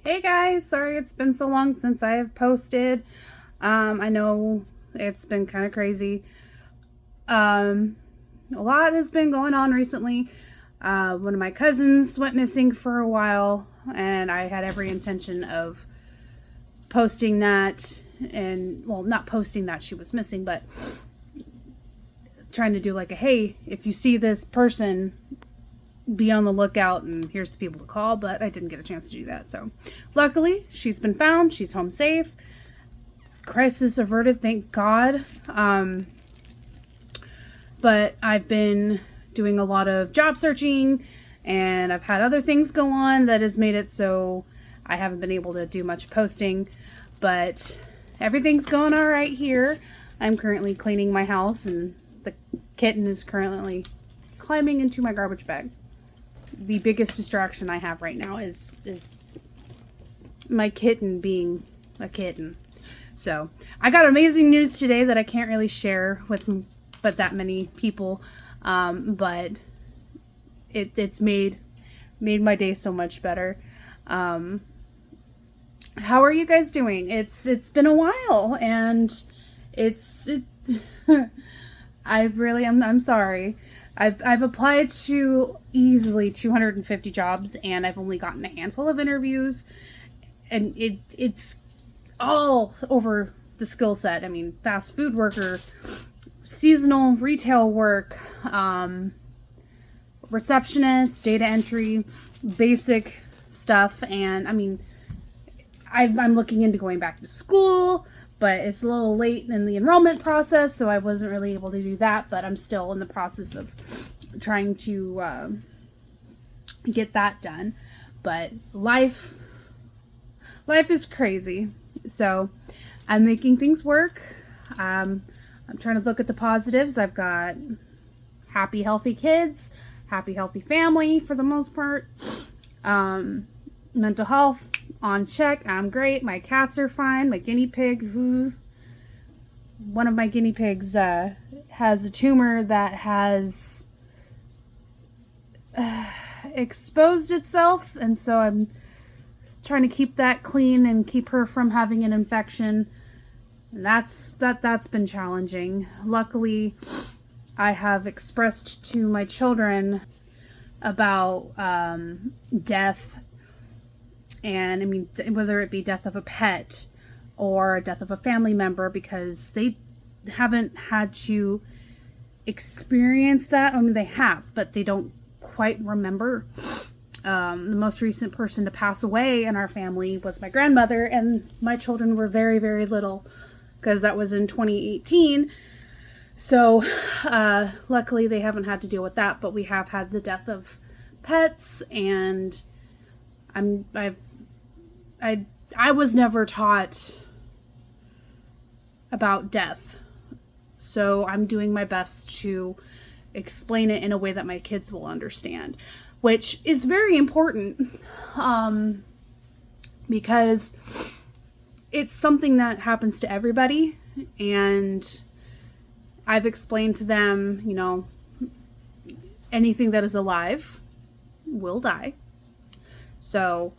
Hey guys, sorry it's been so long since I have posted. I know it's been kind of crazy. Um, a lot has been going on recently. One of my cousins went missing for a while, and I had every intention of posting that, and well, not posting that she was missing, but trying to do like a hey, if you see this person, be on the lookout and here's the people to call, but I didn't get a chance to do that. So luckily she's been found, she's home safe, crisis averted, thank God. But I've been doing a lot of job searching and I've had other things go on that has made it so I haven't been able to do much posting, but everything's going all right here. I'm currently cleaning my house and the kitten is currently climbing into my garbage bag. The biggest distraction I have right now is my kitten being a kitten. So I got amazing news today that I can't really share with but that many people, but it's made my day so much better. How are you guys doing? It's been a while, and I'm sorry. I've applied to easily 250 jobs, and I've only gotten a handful of interviews, and it's all over the skill set. I mean, fast food worker, seasonal retail work, receptionist, data entry, basic stuff, and I mean, I'm looking into going back to school, but it's a little late in the enrollment process, so I wasn't really able to do that, but I'm still in the process of trying to get that done. But life is crazy, so I'm making things work. I'm trying to look at the positives. I've got happy, healthy kids, happy, healthy family for the most part. Mental health on check. I'm great. My cats are fine. My guinea pig, one of my guinea pigs has a tumor that has exposed itself, and so I'm trying to keep that clean and keep her from having an infection. And that's been challenging. Luckily, I have expressed to my children about death, and I mean, whether it be death of a pet or death of a family member, because they haven't had to experience that. I mean, they have, but they don't quite remember. The most recent person to pass away in our family was my grandmother, and my children were very, very little, because that was in 2018. So luckily they haven't had to deal with that, but we have had the death of pets, and I was never taught about death, so I'm doing my best to explain it in a way that my kids will understand, which is very important, because it's something that happens to everybody, and I've explained to them, anything that is alive will die. So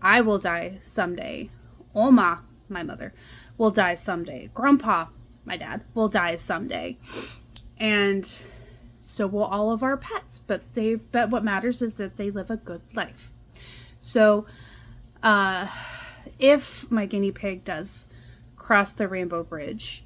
I will die someday. Oma, my mother, will die someday. Grandpa, my dad, will die someday. And so will all of our pets. But what matters is that they live a good life. So if my guinea pig does cross the rainbow bridge,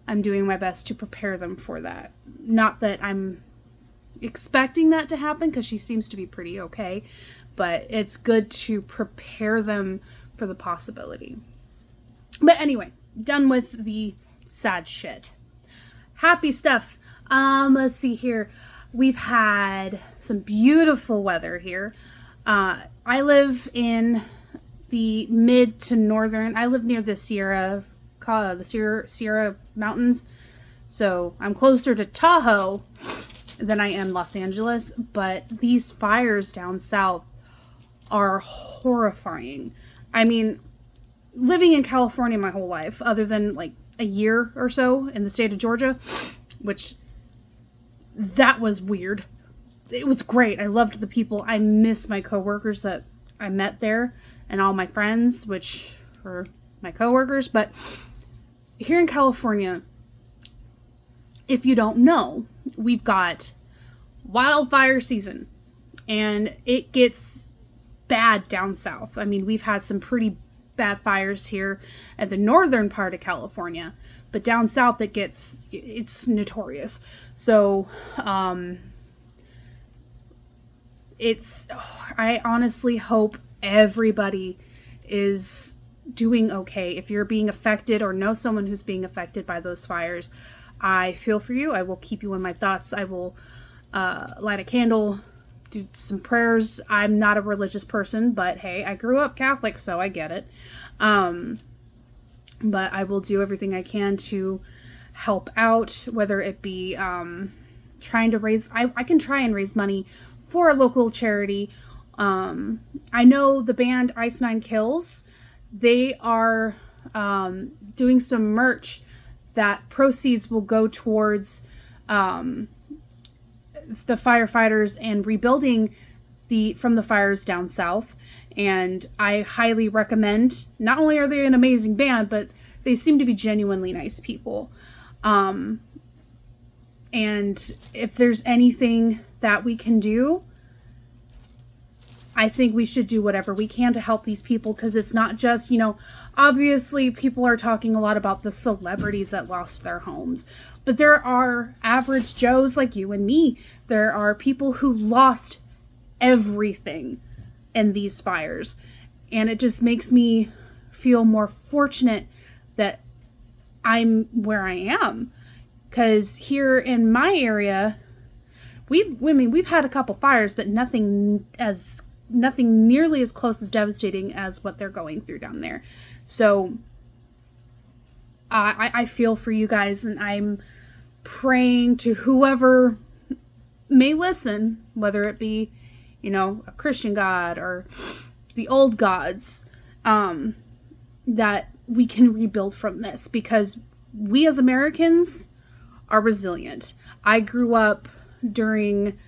I'm doing my best to prepare them for that. Not that I'm expecting that to happen, because she seems to be pretty okay, but it's good to prepare them for the possibility. But anyway, done with the sad shit. Happy stuff. Let's see here. We've had some beautiful weather here. I live in the mid to northern. I live near the Sierra Mountains, so I'm closer to Tahoe than I am Los Angeles. But these fires down south are horrifying. I mean, living in California my whole life, other than like a year or so in the state of Georgia, which that was weird. It was great. I loved the people. I miss my coworkers that I met there. and all my friends, which are my coworkers. But here in California, if you don't know, we've got wildfire season, and it gets bad down south. I mean, we've had some pretty bad fires here at the northern part of California, but down south it's notorious. So I honestly hope everybody is doing okay. If you're being affected or know someone who's being affected by those fires, I feel for you. I will keep you in my thoughts. I will light a candle, do some prayers. I'm not a religious person, but hey, I grew up Catholic, so I get it. But I will do everything I can to help out, whether it be trying to raise, I can try and raise money for a local charity. I know the band Ice Nine Kills, they are doing some merch that proceeds will go towards the firefighters and rebuilding from the fires down south. And I highly recommend, not only are they an amazing band, but they seem to be genuinely nice people. And if there's anything that we can do, I think we should do whatever we can to help these people, because it's not just, obviously people are talking a lot about the celebrities that lost their homes, but there are average Joes like you and me. There are people who lost everything in these fires, and it just makes me feel more fortunate that I'm where I am, because here in my area, we've had a couple fires, but nothing nearly as close as devastating as what they're going through down there. So I feel for you guys, and I'm praying to whoever may listen, whether it be, a Christian God or the old gods, that we can rebuild from this, because we as Americans are resilient. I grew up during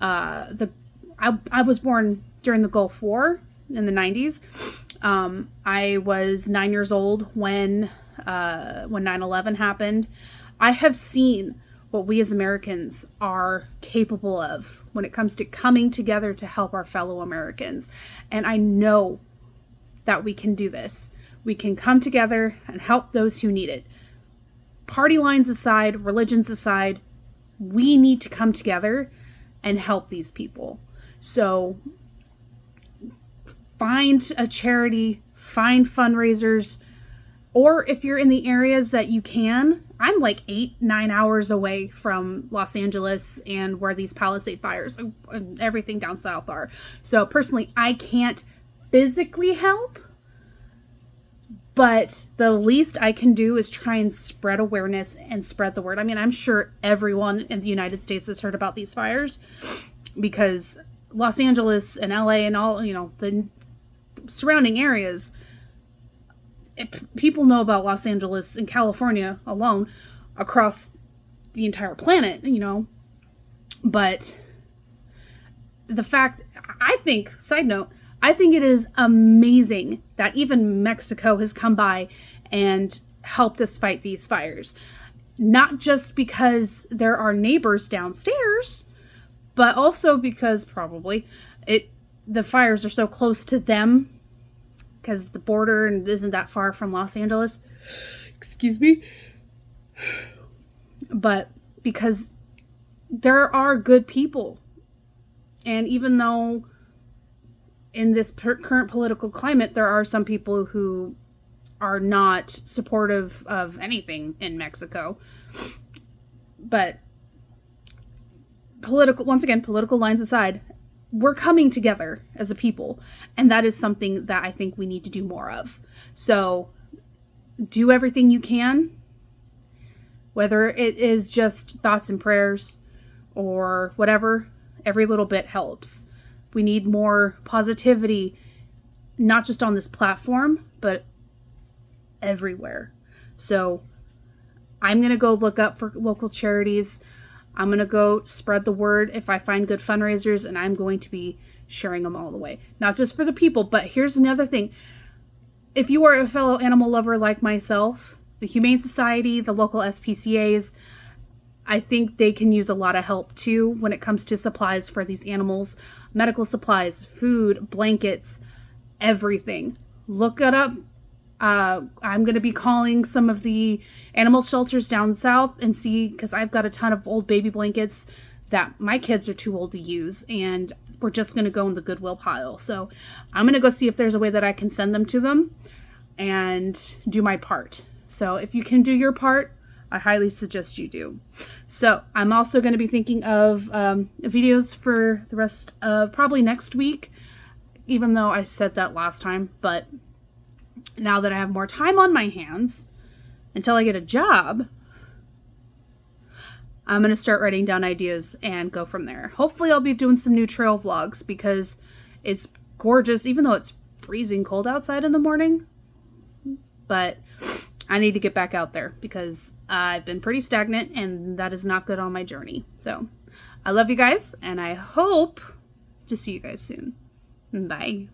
I was born during the Gulf War in the 90s. I was 9 years old when 9/11 happened. I have seen what we as Americans are capable of when it comes to coming together to help our fellow Americans. And I know that we can do this. We can come together and help those who need it. Party lines aside, religions aside, we need to come together and help these people. So find a charity, find fundraisers, or if you're in the areas that you can, I'm like 8-9 hours away from Los Angeles and where these Palisade fires and everything down south are. So personally, I can't physically help, but the least I can do is try and spread awareness and spread the word. I mean, I'm sure everyone in the United States has heard about these fires, because Los Angeles and LA and all, the surrounding areas, people know about Los Angeles and California alone across the entire planet, but the fact, side note, I think it is amazing that even Mexico has come by and helped us fight these fires. Not just because there are neighbors downstairs, but also because probably the fires are so close to them, because the border isn't that far from Los Angeles. Excuse me. But because there are good people. And even though in this current political climate, there are some people who are not supportive of anything in Mexico. But political lines aside, we're coming together as a people, and that is something that I think we need to do more of. So do everything you can, whether it is just thoughts and prayers or whatever. Every little bit helps. We need more positivity, not just on this platform, but everywhere. So I'm going to go look up for local charities. I'm going to go spread the word if I find good fundraisers, and I'm going to be sharing them all the way. Not just for the people, but here's another thing. If you are a fellow animal lover like myself, the Humane Society, the local SPCAs, I think they can use a lot of help too when it comes to supplies for these animals. Medical supplies, food, blankets, everything. Look it up. I'm going to be calling some of the animal shelters down south and see, because I've got a ton of old baby blankets that my kids are too old to use, and we're just going to go in the Goodwill pile. So I'm going to go see if there's a way that I can send them to them and do my part. So if you can do your part, I highly suggest you do. So I'm also going to be thinking of videos for the rest of probably next week, even though I said that last time. But now that I have more time on my hands until I get a job, I'm going to start writing down ideas and go from there. Hopefully I'll be doing some new trail vlogs because it's gorgeous, even though it's freezing cold outside in the morning. But I need to get back out there because I've been pretty stagnant and that is not good on my journey. So I love you guys and I hope to see you guys soon. Bye.